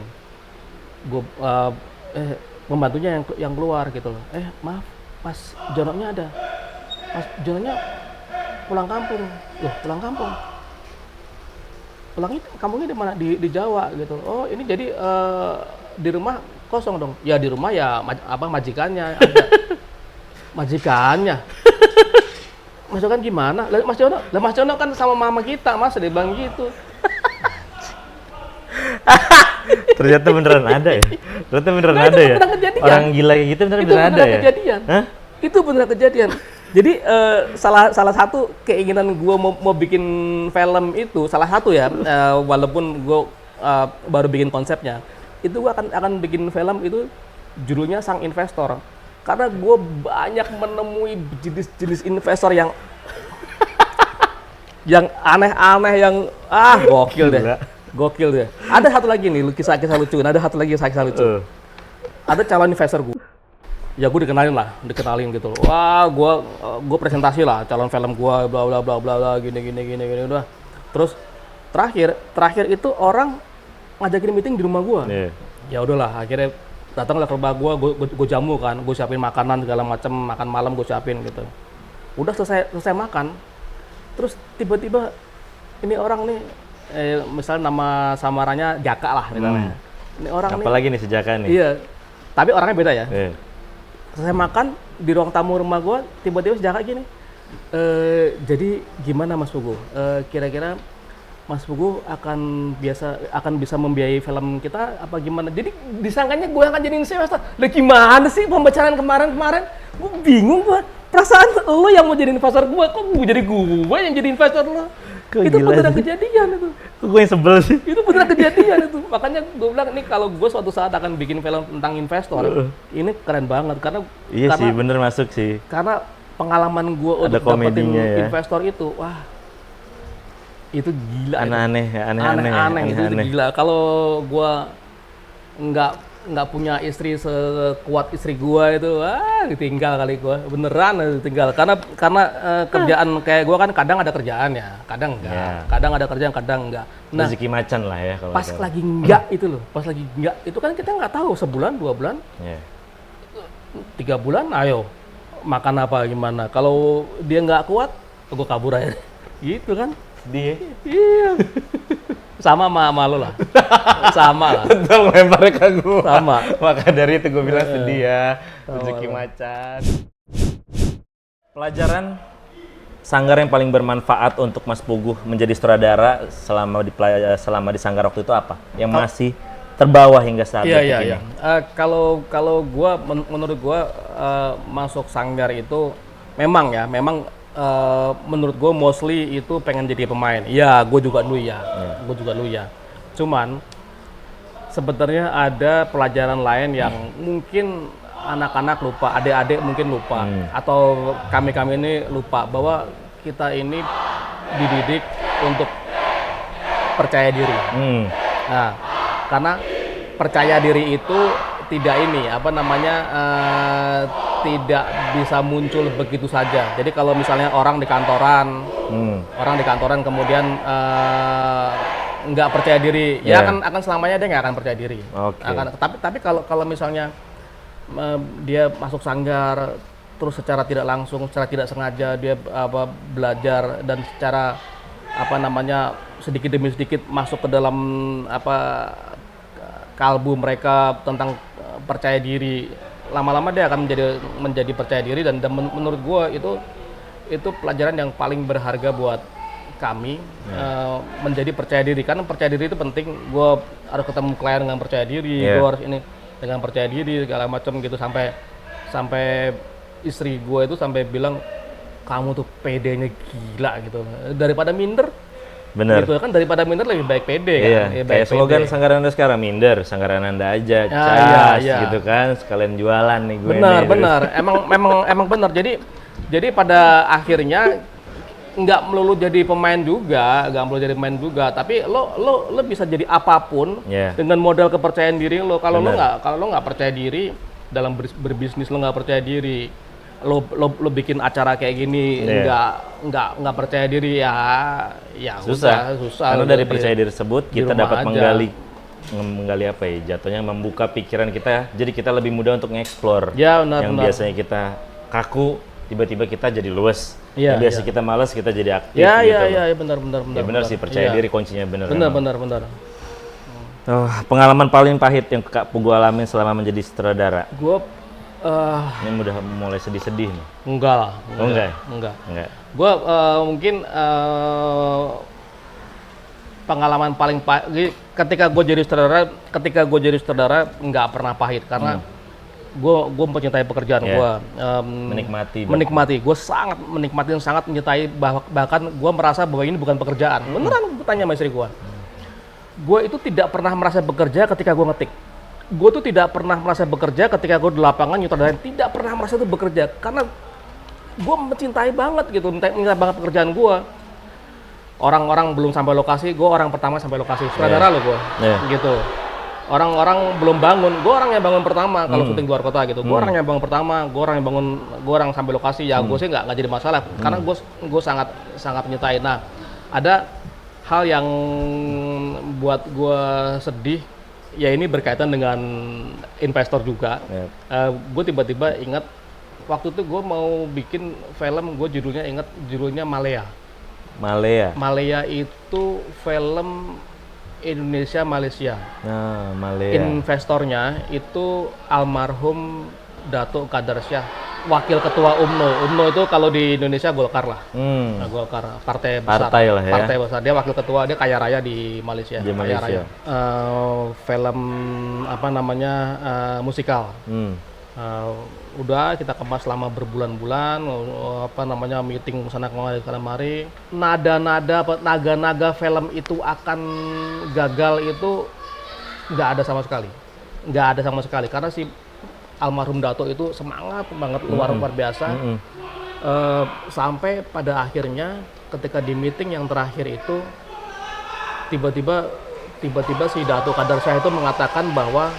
Gue pembantunya yang keluar gitu loh. Maaf, Mas Jononya ada. Mas Jononya pulang kampung. Loh, pulang kampung? Pulangnya kampungnya di mana? Di Jawa gitu. Oh, ini jadi di rumah kosong dong. Ya di rumah ya majikannya ada. Majikannya. Maksudnya gimana? Mas Jono kan sama mama kita, Mas, dia bilang gitu. Ternyata beneran ada ya? Ternyata beneran Nah, ada ya? beneran kejadian. Orang gila kayak gitu beneran ada ya? Kejadian. Hah? Itu beneran kejadian. Jadi salah satu keinginan gue mau bikin film itu, salah satu ya, walaupun gue baru bikin konsepnya, itu gue akan bikin film itu judulnya Sang Investor. Karena gue banyak menemui jenis-jenis investor yang aneh-aneh, yang gokil deh. Gokil deh. Ada satu lagi nih kisah-kisah lucu. Ada calon investor gue. Ya gue dikenalin gitu. Wah, gue presentasi lah calon film gue, bla bla bla bla bla, gini udah. Terus terakhir itu orang ngajakin meeting di rumah gue. Ya udahlah, akhirnya datanglah ke rumah gue jamu kan, gue siapin makanan segala macam, makan malam gue siapin gitu. Udah selesai makan, terus tiba-tiba ini orang nih, misalnya nama samarannya Jaka lah misalnya. Ini orang apalagi nih sejaka nih. Iya, tapi orangnya beda ya. Selesai makan di ruang tamu rumah gue, tiba-tiba si Jaka gini, jadi gimana Mas Pugu? Kira-kira Mas Pugu akan bisa membiayai film kita apa gimana? Jadi disangkanya gue akan jadi investor. Lah gimana sih pembicaraan kemarin? Gue bingung gue. Perasaan lo yang mau jadi investor gue, kok jadi gue yang jadi investor lo? Itu beneran kejadian itu. Kok gue yang sebel sih? Itu beneran kejadian itu. Makanya gue bilang nih kalau gue suatu saat akan bikin film tentang investor, ini keren banget karena sih bener masuk sih. Karena pengalaman gue Ada untuk dapetin komedinya ya. investor itu, wah itu gila. Aneh-aneh, Aneh-aneh itu gila. Kalau gue nggak punya istri sekuat istri gue itu, ditinggal kali gue, beneran ditinggal. Karena kerjaan kayak gue kan kadang ada kerjaan ya, kadang enggak, kadang ada kerjaan, kadang enggak. Nah, rezeki macan lah ya kalau pas lagi enggak itu loh, pas lagi enggak itu kan kita nggak tahu sebulan, 2 bulan, 3 bulan, ayo makan apa gimana. Kalau dia nggak kuat, gue kabur aja, gitu kan. Sedih ya? Iya. Sama lo lah. Sama lah. Betul, lemparnya ke gue. Sama. Maka dari itu gue bilang sedih ya. Rezeki macan. Pelajaran sanggar yang paling bermanfaat untuk Mas Puguh menjadi sutradara selama di sanggar waktu itu apa? Yang masih terbawa hingga saat ini? Iya. Kalau gua menurut gua masuk sanggar itu memang menurut gue mostly itu pengen jadi pemain. Iya, gue juga dulu ya. Cuman sebenarnya ada pelajaran lain yang mungkin anak-anak lupa, adik-adik mungkin lupa, atau kami ini lupa bahwa kita ini dididik untuk percaya diri. Nah, karena percaya diri itu tidak tidak bisa muncul begitu saja. Jadi kalau misalnya orang di kantoran kemudian nggak percaya diri, ya akan selamanya dia nggak akan percaya diri. Tapi kalau misalnya dia masuk sanggar, terus secara tidak langsung, secara tidak sengaja dia belajar dan secara sedikit demi sedikit masuk ke dalam kalbu mereka tentang percaya diri, lama-lama dia akan menjadi percaya diri dan menurut gue itu pelajaran yang paling berharga buat kami, menjadi percaya diri. Karena percaya diri itu penting. Gue harus ketemu klien dengan percaya diri, gue harus ini dengan percaya diri segala macam gitu, sampai istri gue itu sampai bilang, kamu tuh pedenya gila gitu, daripada minder. Bener. Gitu kan, daripada minder lebih baik pede kan. Iya, kayak slogan Sanggar Ananda sekarang, minder, Sanggar Ananda aja, cas, gitu kan, sekalian jualan nih gue. Benar. Emang benar. Jadi pada akhirnya nggak melulu jadi pemain juga, tapi lo bisa jadi apapun dengan modal kepercayaan diri lo. Kalau lo nggak percaya diri dalam berbisnis, lo nggak percaya diri, lo bikin acara kayak gini nggak percaya diri, ya susah. Karena dari percaya diri tersebut kita dapat menggali apa ya, jatuhnya membuka pikiran kita, jadi kita lebih mudah untuk nge-explore yang biasanya kita kaku, tiba-tiba kita jadi luas. Yang biasa kita malas, kita jadi aktif. Iya, benar. Ya benar sih, percaya diri kuncinya benar. Benar. Pengalaman paling pahit yang Kak Puguh alamin selama menjadi sutradara? Ini udah mulai sedih-sedih nih. Enggak lah. Enggak. Gue mungkin pengalaman paling pahit ketika gue jadi sutradara nggak pernah pahit, karena gue mencintai pekerjaan gue, menikmati. Gue sangat menikmati dan sangat mencintai, bahkan gue merasa bahwa ini bukan pekerjaan. Beneran, gue tanya sama istri gue. Gue itu tidak pernah merasa bekerja ketika gue ngetik. Gue tuh tidak pernah merasa bekerja ketika gue di lapangan nyutradarain, tidak pernah merasa itu bekerja, karena gue mencintai banget gitu, mencintai banget pekerjaan gue. Orang-orang belum sampai lokasi, gue orang pertama sampai lokasi, sutradara lo gue, gitu. Orang-orang belum bangun, gue orang yang bangun pertama kalau syuting luar kota gitu. Gue orang yang bangun pertama, gue orang sampai lokasi. Ya gue sih nggak jadi masalah, karena gue sangat menyukai. Nah, ada hal yang buat gue sedih. Ya ini berkaitan dengan investor juga. Gue tiba-tiba ingat waktu itu gue mau bikin film, gue judulnya Malaya. Malaya itu film Indonesia Malaysia. Malaya. Investornya itu almarhum Datuk Kadarsyah, wakil ketua UMNO. UMNO itu kalau di Indonesia Golkar lah. Golkar, partai besar. Partai besar. Dia wakil ketua, dia kaya raya di Malaysia. Kaya raya. Film musikal. Udah kita kemas selama berbulan-bulan, meeting sana kemari. Naga-naga film itu akan gagal itu nggak ada sama sekali. Karena si almarhum Dato itu semangat banget, luar biasa. Sampai pada akhirnya ketika di meeting yang terakhir itu tiba-tiba si Dato Kader Syah itu mengatakan bahwa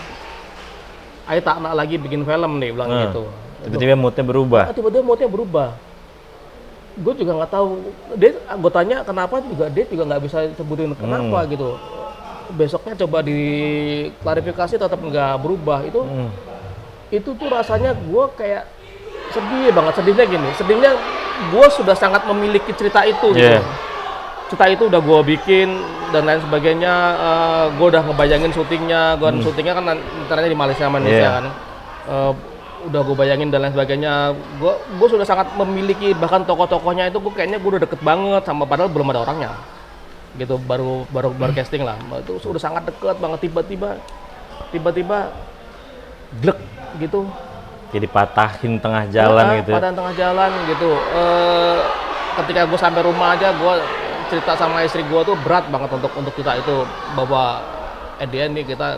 Ayo tak nak lagi bikin film nih, bilang gitu. Tiba-tiba moodnya berubah. Tiba-tiba moodnya berubah. Gue juga nggak tahu. Gue tanya kenapa juga dia juga nggak bisa sebutin kenapa gitu. Besoknya coba diklarifikasi tetap nggak berubah. Itu tuh rasanya gue kayak sedih banget. Sedihnya gue sudah sangat memiliki cerita itu gitu. Cerita itu udah gue bikin dan lain sebagainya. Gue udah ngebayangin syutingnya. Syutingnya kan rencananya di Malaysia kan. Udah gue bayangin dan lain sebagainya. Gue sudah sangat memiliki, bahkan tokoh-tokohnya itu kayaknya gue udah deket banget sama, padahal belum ada orangnya. Gitu, baru casting lah. Itu sudah sangat deket banget, tiba-tiba glek gitu. Jadi patahin tengah jalan gitu. Patahin tengah jalan gitu. Ketika gue sampai rumah aja, gue cerita sama istri gue tuh berat banget untuk kita itu, bahwa at the end nih kita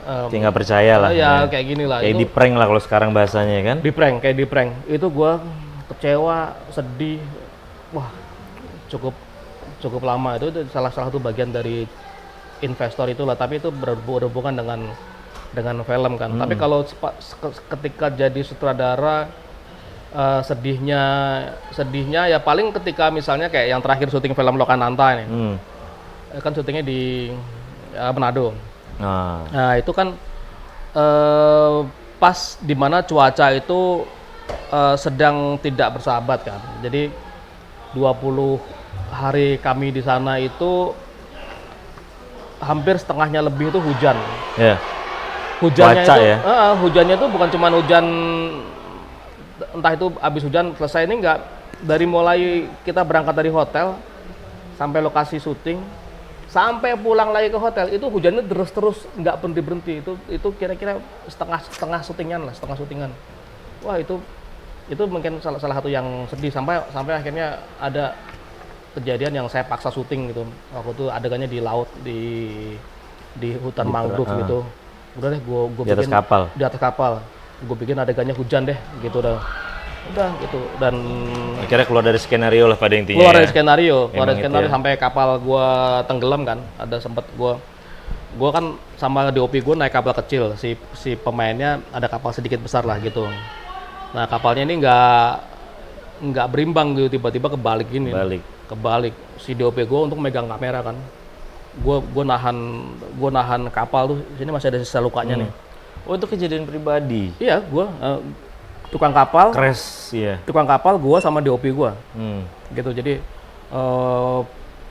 nggak percaya lah. Ya kayak gini lah. Kayak di prank lah kalau sekarang bahasanya kan. Di prank. Itu gue kecewa, sedih. Wah, cukup lama. Itu salah satu bagian dari investor itulah. Tapi itu berhubungan dengan film kan. Tapi kalau ketika jadi sutradara, sedihnya ya paling ketika misalnya kayak yang terakhir syuting film Lokananta ini. Kan syutingnya di Manado. Nah itu kan pas dimana cuaca itu sedang tidak bersahabat kan. Jadi 20 hari kami di sana itu hampir setengahnya lebih itu hujan. Hujannya cuaca, itu, hujannya itu bukan cuma hujan, entah itu habis hujan selesai ini enggak. Dari mulai kita berangkat dari hotel sampai lokasi syuting, sampai pulang lagi ke hotel itu hujannya terus nggak berhenti. Itu kira-kira setengah syutingan. Wah itu mungkin salah satu yang sedih, sampai akhirnya ada kejadian yang saya paksa syuting gitu. Waktu itu adegannya di laut, di hutan mangrove gitu. Udah deh gue di atas kapal. Gue bikin adegannya hujan deh gitu udah gitu. Dan akhirnya keluar dari skenario lah pada intinya. Keluar dari skenario ya. Sampai kapal gue tenggelam kan. Ada sempet gue kan sama DOP gue naik kapal kecil, si pemainnya ada kapal sedikit besar lah gitu. Nah kapalnya ini nggak berimbang gitu, tiba-tiba kebalik gini. Kebalik si DOP gue untuk megang kamera kan. Gue nahan kapal tuh, sini masih ada sisa lukanya nih. Oh itu kejadian pribadi? Iya, gue tukang kapal. Crash, iya. Tukang kapal gue sama DOP gue. Gitu, jadi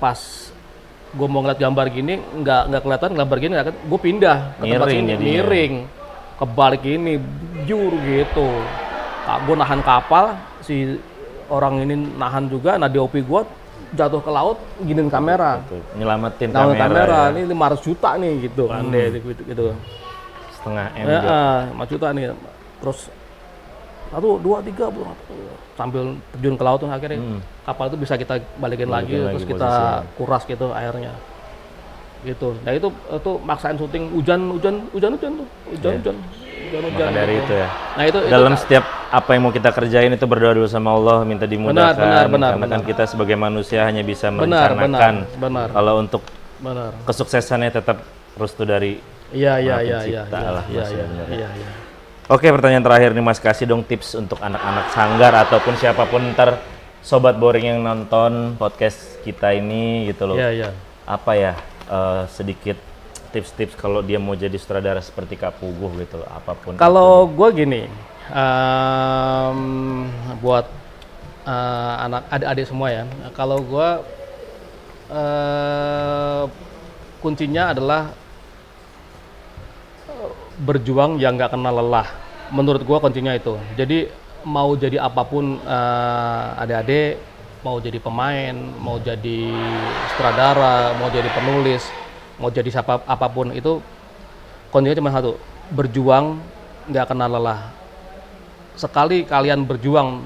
pas gue mau ngeliat gambar gini, nggak kelihatan gambar gini, gue pindah ke tempat sini, miring, kebalik gini, jur gitu. Gue nahan kapal, si orang ini nahan juga, nah DOP gue jatuh ke laut, giniin kamera. Nyelamatin kamera. Ya. Ini 500 juta nih gitu kan, gitu. Setengah M. 5 juta nih. Terus 1, 2, 3 sambil terjun ke laut tuh akhirnya kapal itu bisa kita balikin lagi terus kita kuras gitu airnya. Gitu. Nah itu maksain syuting hujan tuh. Maka dari gitu. itu ya. Nah itu dalam setiap apa yang mau kita kerjain itu berdoa dulu sama Allah, minta dimudahkan. Benar. Karena kan kita sebagai manusia hanya bisa merencanakan. Benar. Kalau untuk kesuksesannya tetap restu dari Iya. Oke, pertanyaan terakhir nih Mas, kasih dong tips untuk anak-anak sanggar ataupun siapapun ntar sobat boring yang nonton podcast kita ini gitu loh. Iya. Apa ya sedikit tips-tips kalau dia mau jadi sutradara seperti Kak Puguh gitu loh, apapun. Kalau gue gini, buat anak adik-adik semua ya, kalau gue kuncinya adalah berjuang yang nggak kenal lelah. Menurut gue kuncinya itu. Jadi mau jadi apapun adik-adik, mau jadi pemain, mau jadi sutradara, mau jadi penulis, mau jadi apapun itu kuncinya cuma satu, berjuang nggak kenal lelah. Sekali kalian berjuang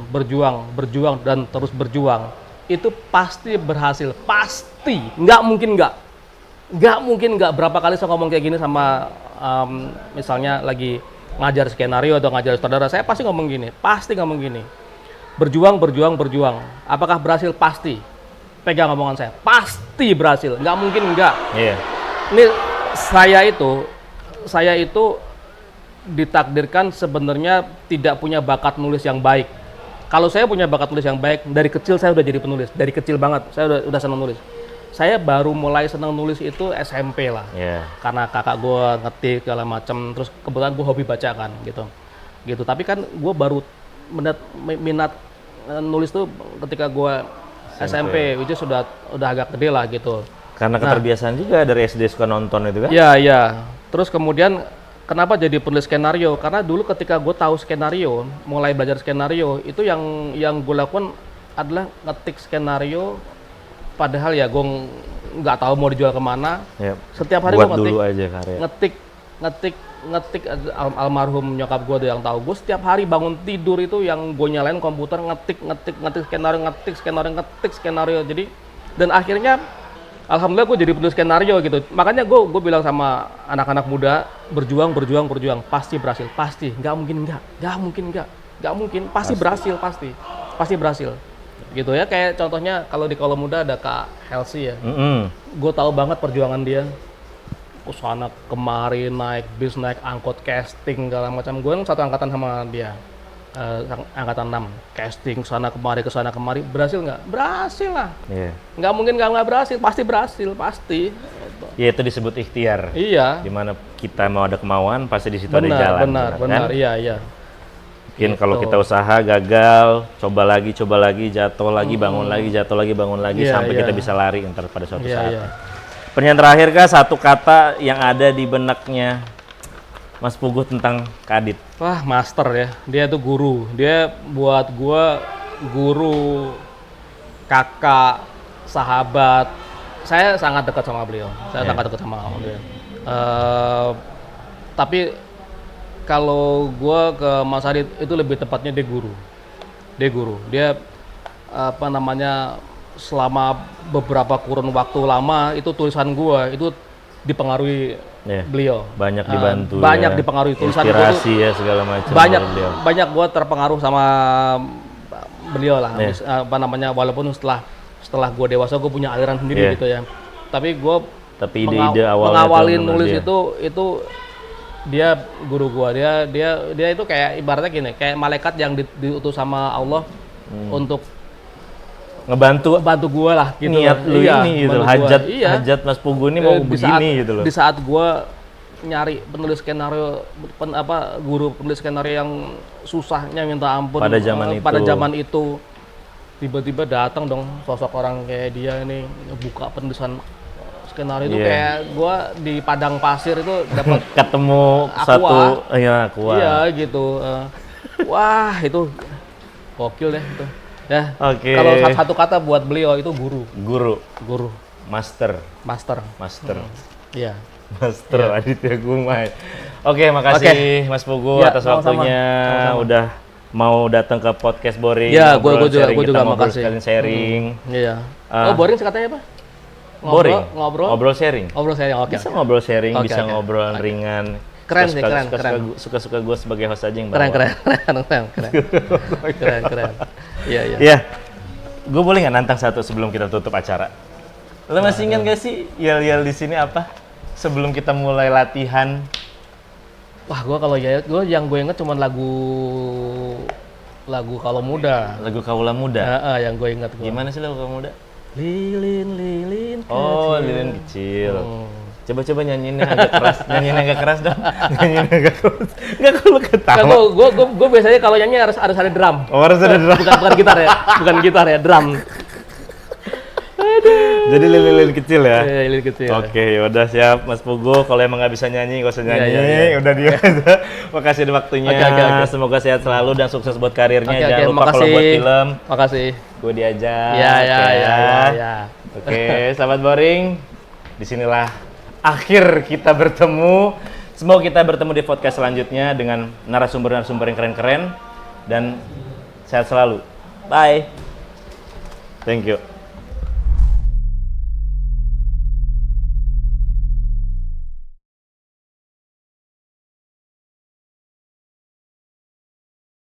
dan terus berjuang, itu pasti berhasil, pasti. Nggak mungkin nggak. Berapa kali saya ngomong kayak gini sama misalnya lagi ngajar skenario atau ngajar sutradara, saya pasti ngomong gini. Berjuang. Apakah berhasil? Pasti. Pegang omongan saya. Pasti berhasil. Nggak mungkin nggak. Iya. Ini saya itu ditakdirkan sebenarnya tidak punya bakat nulis yang baik. Kalau saya punya bakat nulis yang baik, dari kecil saya udah jadi penulis. Dari kecil banget, saya udah senang nulis. Saya baru mulai senang nulis itu SMP lah. Iya. Karena kakak gue ngetik segala macam, terus kebetulan gue hobi baca kan, gitu. Tapi kan gue baru minat nulis tuh ketika gue SMP, which is udah agak gede lah gitu. Karena keterbiasaan juga dari SD suka nonton itu kan? Iya. Terus kemudian kenapa jadi penulis skenario? Karena dulu ketika gue tahu skenario, mulai belajar skenario, itu yang gue lakukan adalah ngetik skenario. Padahal ya gue nggak tahu mau dijual kemana. Yep. Setiap hari buat gue ngetik, dulu aja karya. ngetik almarhum nyokap gue yang tahu. Gue setiap hari bangun tidur itu yang gue nyalain komputer ngetik skenario. Jadi dan akhirnya alhamdulillah gue jadi penulis skenario gitu. Makanya gue bilang sama anak-anak muda, berjuang, pasti berhasil, pasti, nggak mungkin, pasti berhasil, gitu ya. Kayak contohnya kalau di Kaulah Muda ada Kak Helsi ya, gue tahu banget perjuangan dia, kesana kemari naik bis, naik angkot, casting segala macam. Gue satu angkatan sama dia. Angkatan 6, casting kesana kemari, berhasil nggak? Berhasil lah. Yeah. Nggak mungkin nggak berhasil, pasti berhasil, pasti. Ya itu disebut ikhtiar. Iya. Dimana kita mau ada kemauan, pasti di situ ada jalan. Benar, kan? iya. Mungkin Gitu. kalau kita usaha gagal, coba lagi, jatuh lagi, bangun lagi, Iya, sampai iya. kita bisa lari entar pada suatu saat. Iya. Pertanyaan terakhir Kak, satu kata yang ada di benaknya Mas Puguh tentang Kak Adit. Wah, master ya. Dia tuh guru. Dia buat gua guru, kakak, sahabat. Saya sangat dekat sama beliau. Tapi kalau gua ke Mas Adit itu lebih tepatnya dia guru. Dia selama beberapa kurun waktu lama itu tulisan gua itu dipengaruhi beliau. Banyak dibantu. Banyak dipengaruhi tulisan gua inspirasi ya segala macam. Banyak gua terpengaruh sama beliau lah. Walaupun setelah gua dewasa gua punya aliran sendiri gitu ya. Tapi gua ide mengawali nulis itu dia guru gua. Dia itu kayak ibaratnya gini, kayak malaikat yang diutus sama Allah untuk ngebantu gua lah gitu. Niat lu ini gitu. Hajat Mas Puguh ini mau begini gitu loh. Di saat gua nyari penulis skenario guru penulis skenario yang susahnya minta ampun pada zaman itu tiba-tiba datang dong sosok orang kayak dia ini buka penulisan skenario itu kayak gua di padang pasir itu dapat ketemu satu aqua. Iya gitu. Wah, itu gokil deh itu. Ya, kalau satu kata buat beliau itu guru. Master. Iya. Master Aditya Gumai. Oke, makasih Mas Puguh atas waktunya. Udah mau datang ke podcast Boring. Iya, gue juga makasih. Sekalian sharing. Iya. Boring katanya apa? Ngobrol sharing. Oke. Bisa ngobrol sharing, bisa ngobrol ringan. Keren. Suka gue sebagai host aja yang bawa. Keren. Iya. Gue boleh nggak nantang satu sebelum kita tutup acara? Lo masih ingat gak sih yel-yel di sini apa? Sebelum kita mulai latihan. Wah, yang gue inget cuma lagu Kaulah Muda. Lagu Kaulah Muda. Yang gue inget. Gimana sih lagu Kaulah Muda? Lilin kecil. Oh, lilin kecil. Coba nyanyiin agak keras dong. Nyanyiin agak keras. Enggak kalau ketawa. Gue biasanya kalau nyanyi harus ada drum. Oh, harus ada drum. Bukan gitar ya, drum. Jadi lilin kecil ya? Iya, lilin kecil. Oke, yaudah siap Mas Puguh. Kalau emang nggak bisa nyanyi, nggak usah nyanyi. Iya. Udah dia. Makasih ada waktunya. Oke. Semoga sehat selalu dan sukses buat karirnya. Jangan lupa kalau buat film. Makasih. Gue diajak. Iya. Oke, sahabat Boring. Disinilah akhir kita bertemu. Semoga kita bertemu di podcast selanjutnya dengan narasumber-narasumber yang keren-keren. Dan sehat selalu. Bye. Thank you.